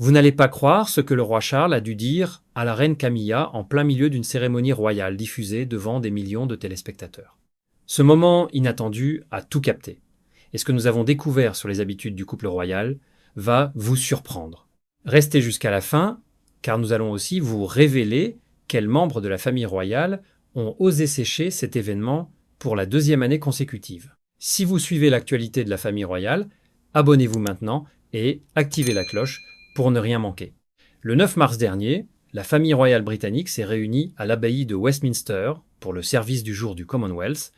Vous n'allez pas croire ce que le roi Charles a dû dire à la reine Camilla en plein milieu d'une cérémonie royale diffusée devant des millions de téléspectateurs. Ce moment inattendu a tout capté. Et ce que nous avons découvert sur les habitudes du couple royal va vous surprendre. Restez jusqu'à la fin, car nous allons aussi vous révéler quels membres de la famille royale ont osé sécher cet événement pour la 2e année consécutive. Si vous suivez l'actualité de la famille royale, abonnez-vous maintenant et activez la cloche pour ne rien manquer. Le 9 mars dernier, la famille royale britannique s'est réunie à l'abbaye de Westminster pour le service du jour du Commonwealth,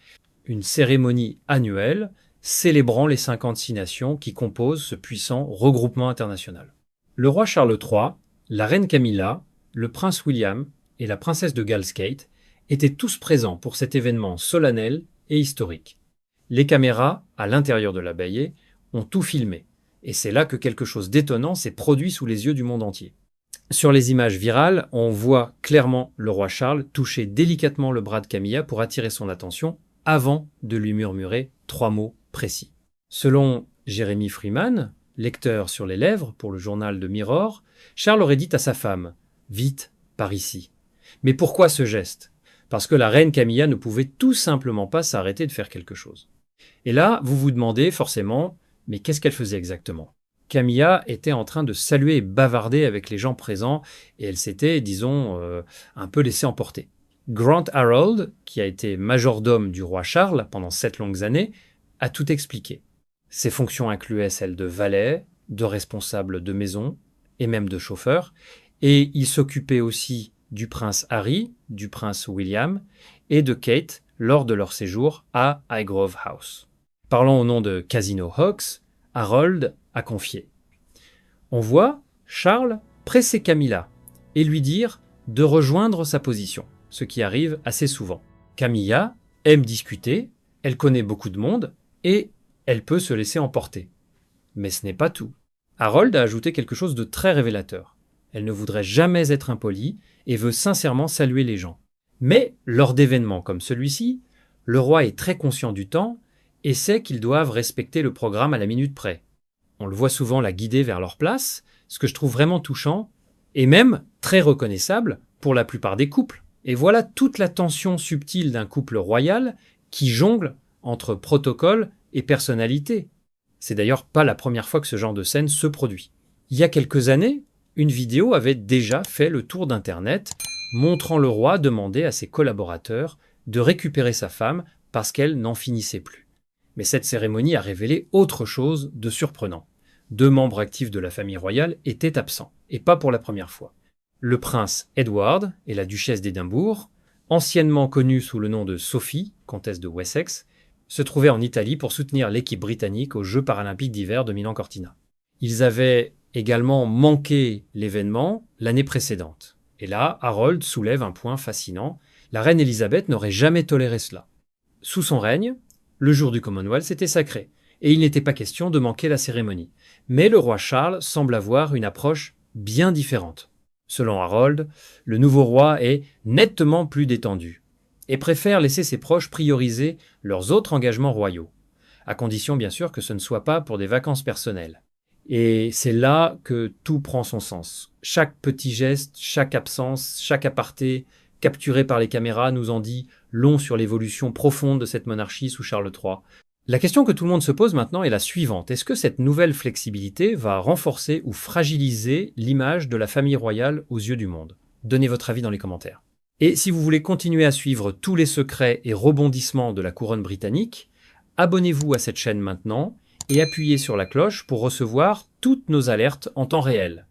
une cérémonie annuelle célébrant les 56 nations qui composent ce puissant regroupement international. Le roi Charles III, la reine Camilla, le prince William et la princesse de Galles-Kate étaient tous présents pour cet événement solennel et historique. Les caméras, à l'intérieur de l'abbaye, ont tout filmé. Et c'est là que quelque chose d'étonnant s'est produit sous les yeux du monde entier. Sur les images virales, on voit clairement le roi Charles toucher délicatement le bras de Camilla pour attirer son attention avant de lui murmurer 3 mots précis. Selon Jeremy Freeman, lecteur sur les lèvres pour le journal de Mirror, Charles aurait dit à sa femme « Vite, par ici ». Mais pourquoi ce geste ? Parce que la reine Camilla ne pouvait tout simplement pas s'arrêter de faire quelque chose. Et là, vous vous demandez forcément « Mais qu'est-ce qu'elle faisait exactement ?» Camilla était en train de saluer et bavarder avec les gens présents et elle s'était, disons, un peu laissée emporter. Grant Harold, qui a été majordome du roi Charles pendant 7 longues années, a tout expliqué. Ses fonctions incluaient celles de valet, de responsable de maison et même de chauffeur, et il s'occupait aussi du prince Harry, du prince William et de Kate lors de leur séjour à Highgrove House. Parlant au nom de Casino Hawks, Harold a confié. On voit Charles presser Camilla et lui dire de rejoindre sa position, ce qui arrive assez souvent. Camilla aime discuter, elle connaît beaucoup de monde et elle peut se laisser emporter. Mais ce n'est pas tout. Harold a ajouté quelque chose de très révélateur. Elle ne voudrait jamais être impolie et veut sincèrement saluer les gens. Mais lors d'événements comme celui-ci, le roi est très conscient du temps et sait qu'ils doivent respecter le programme à la minute près. On le voit souvent la guider vers leur place, ce que je trouve vraiment touchant et même très reconnaissable pour la plupart des couples. Et voilà toute la tension subtile d'un couple royal qui jongle entre protocole et personnalité. C'est d'ailleurs pas la première fois que ce genre de scène se produit. Il y a quelques années, une vidéo avait déjà fait le tour d'Internet, montrant le roi demander à ses collaborateurs de récupérer sa femme parce qu'elle n'en finissait plus. Mais cette cérémonie a révélé autre chose de surprenant. 2 membres actifs de la famille royale étaient absents, et pas pour la première fois. Le prince Edward et la duchesse d'Édimbourg, anciennement connus sous le nom de Sophie, comtesse de Wessex, se trouvaient en Italie pour soutenir l'équipe britannique aux Jeux paralympiques d'hiver de Milan-Cortina. Ils avaient également manqué l'événement l'année précédente. Et là, Harold soulève un point fascinant. La reine Élisabeth n'aurait jamais toléré cela. Sous son règne, le jour du Commonwealth était sacré, et il n'était pas question de manquer la cérémonie. Mais le roi Charles semble avoir une approche bien différente. Selon Harold, le nouveau roi est nettement plus détendu et préfère laisser ses proches prioriser leurs autres engagements royaux, à condition bien sûr que ce ne soit pas pour des vacances personnelles. Et c'est là que tout prend son sens. Chaque petit geste, chaque absence, chaque aparté capturé par les caméras nous en dit long sur l'évolution profonde de cette monarchie sous Charles III. La question que tout le monde se pose maintenant est la suivante. Est-ce que cette nouvelle flexibilité va renforcer ou fragiliser l'image de la famille royale aux yeux du monde ? Donnez votre avis dans les commentaires. Et si vous voulez continuer à suivre tous les secrets et rebondissements de la couronne britannique, abonnez-vous à cette chaîne maintenant et appuyez sur la cloche pour recevoir toutes nos alertes en temps réel.